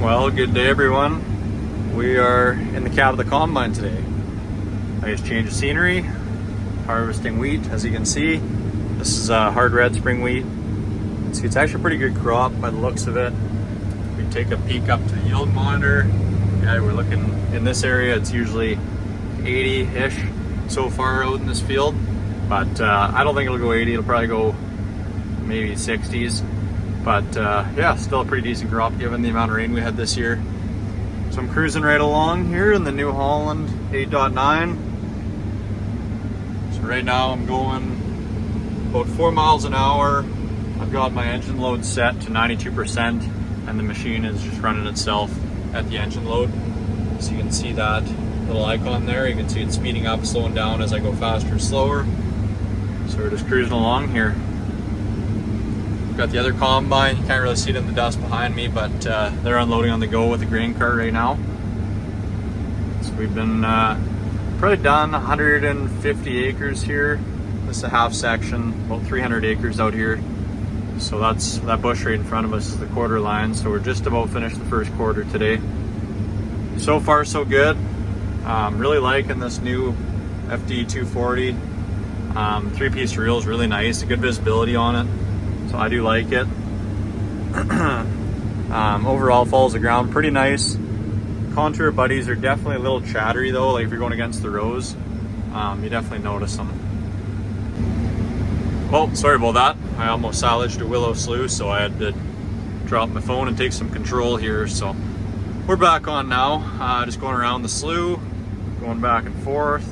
Well, good day everyone. We are in the cab of the combine today. I just changed the scenery, harvesting wheat. As you can see, this is hard red spring wheat. See, it's actually a pretty good crop by the looks of it. We take a peek up to the yield monitor. Yeah, we're looking in this area, it's usually 80-ish so far out in this field, but I don't think it'll go 80, it'll probably go maybe 60s. But yeah, still a pretty decent crop given the amount of rain we had this year. So I'm cruising right along here in the new Holland 8.9. So right now I'm going about 4 miles an hour. I've got my engine load set to 92% and the machine is just running itself at the engine load. So you can see that little icon there. You can see it speeding up, slowing down as I go faster or slower. So we're just cruising along here. Got the other combine, you can't really see it in the dust behind me, but they're unloading on the go with the grain cart right now. So we've been probably done 150 acres here. This is a half section, about 300 acres out here. So that bush right in front of us is the quarter line. So we're just about finished the first quarter today. So far so good. Really liking this new FD 240. 3-piece reel is really nice, good visibility on it. So I do like it. Overall follows the ground pretty nice. Contour buddies are definitely a little chattery though, like if you're going against the rows, you definitely notice them. Well, sorry about that. I almost salvaged a willow slough, so I had to drop my phone and take some control here. So we're back on now, just going around the slough, going back and forth.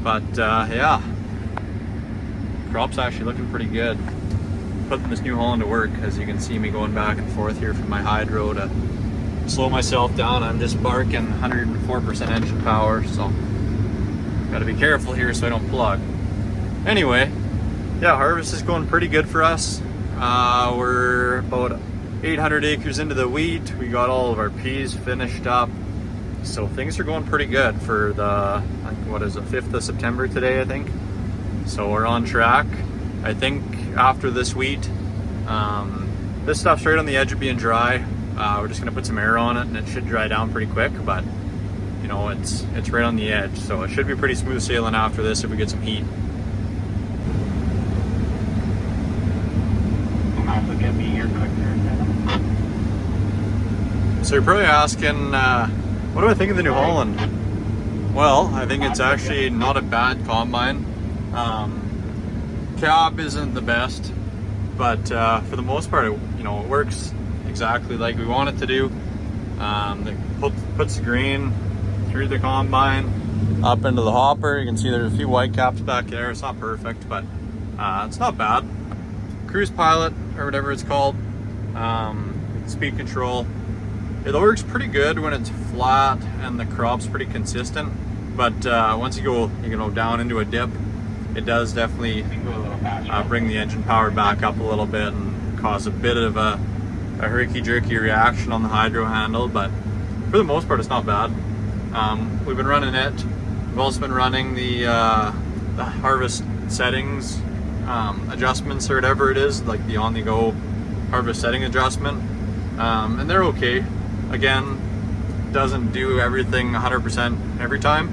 But yeah, crop's actually looking pretty good. Putting this new Holland to work, as you can see me going back and forth here from my hydro to slow myself down. I'm just barking 104% engine power, so got to be careful here so I don't plug. Anyway, yeah, harvest is going pretty good for us. We're about 800 acres into the wheat. We got all of our peas finished up, so things are going pretty good for the, what is it, 5th of September today, I think. So we're on track. I think after this wheat, this stuff's right on the edge of being dry. We're just gonna put some air on it and it should dry down pretty quick, but you know, it's right on the edge, so it should be pretty smooth sailing after this if we get some heat. So you're probably asking, what do I think of the new Holland? Well, I think it's actually not a bad combine. Cab isn't the best, but for the most part, it works exactly like we want it to do. It puts the grain through the combine, up into the hopper. You can see there's a few white caps back there. It's not perfect, but it's not bad. Cruise pilot, or whatever it's called, speed control. It works pretty good when it's flat and the crop's pretty consistent, but once you go down into a dip, it does definitely bring the engine power back up a little bit and cause a bit of a herky-jerky reaction on the hydro handle, but for the most part it's not bad. We've been running it. We've also been running the harvest settings adjustments, or whatever it is, like the on-the-go harvest setting adjustment, and they're okay. Again, doesn't do everything 100% every time,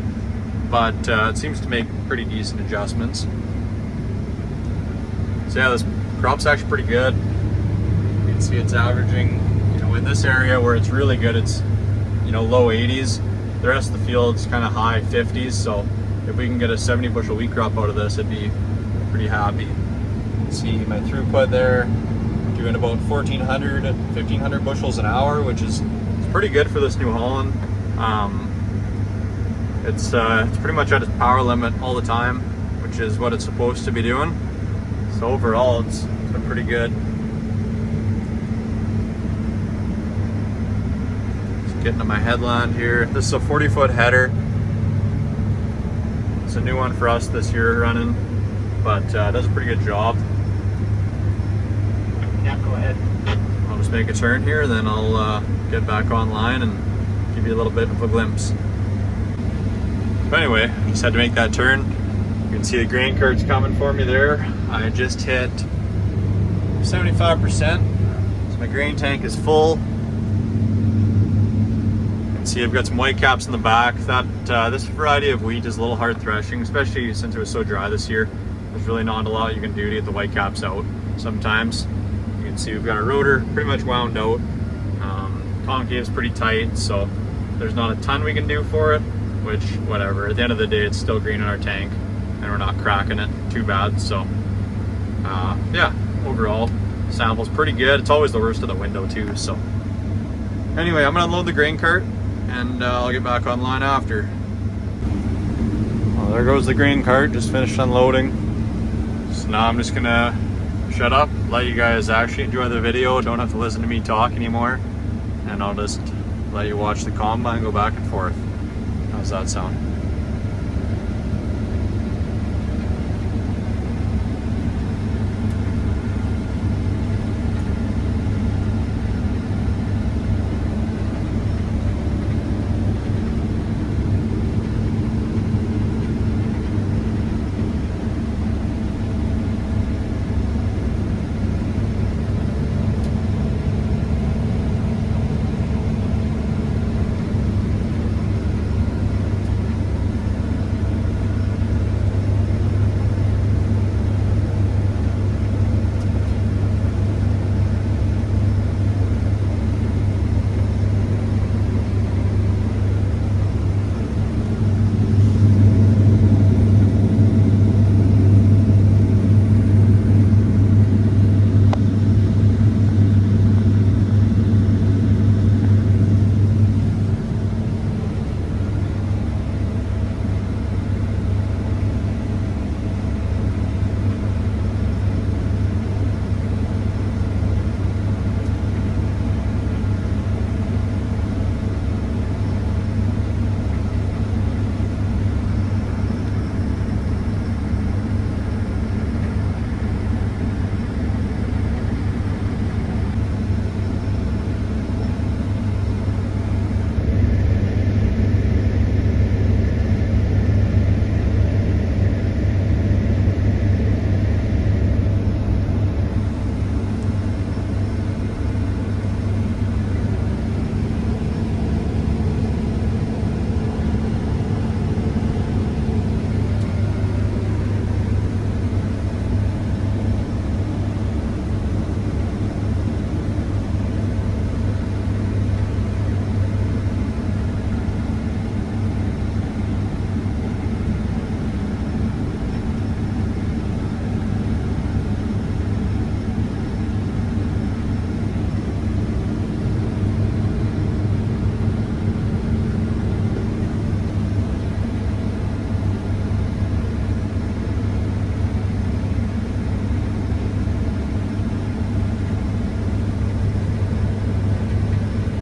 but it seems to make pretty decent adjustments. So yeah, this crop's actually pretty good. You can see it's averaging, in this area where it's really good, it's low 80s. The rest of the field's kind of high 50s, so if we can get a 70 bushel wheat crop out of this, I'd be pretty happy. You can see my throughput there, doing about 1,500 bushels an hour, which is pretty good for this new Holland. It's pretty much at its power limit all the time, which is what it's supposed to be doing. So overall, it's been pretty good. Just getting to my headland here. This is a 40-foot header. It's a new one for us this year running, but it does a pretty good job. Yeah, go ahead. I'll just make a turn here, then I'll get back online and give you a little bit of a glimpse. But anyway, just had to make that turn. You can see the grain cart's coming for me there. I just hit 75%, so my grain tank is full. see I've got some white caps in the back. That this variety of wheat is a little hard threshing, especially since it was so dry this year. There's really not a lot you can do to get the white caps out sometimes. You can see we've got our rotor pretty much wound out. Concave's pretty tight, so there's not a ton we can do for it, which, whatever. At the end of the day, it's still green in our tank, and we're not cracking it too bad. So, yeah, overall, sample's pretty good. It's always the worst of the window, too. So, anyway, I'm going to unload the grain cart, and I'll get back online after. Well, there goes the grain cart, just finished unloading. So now I'm just going to shut up, let you guys actually enjoy the video. Don't have to listen to me talk anymore. And I'll just let you watch the combine go back and forth. How's that sound?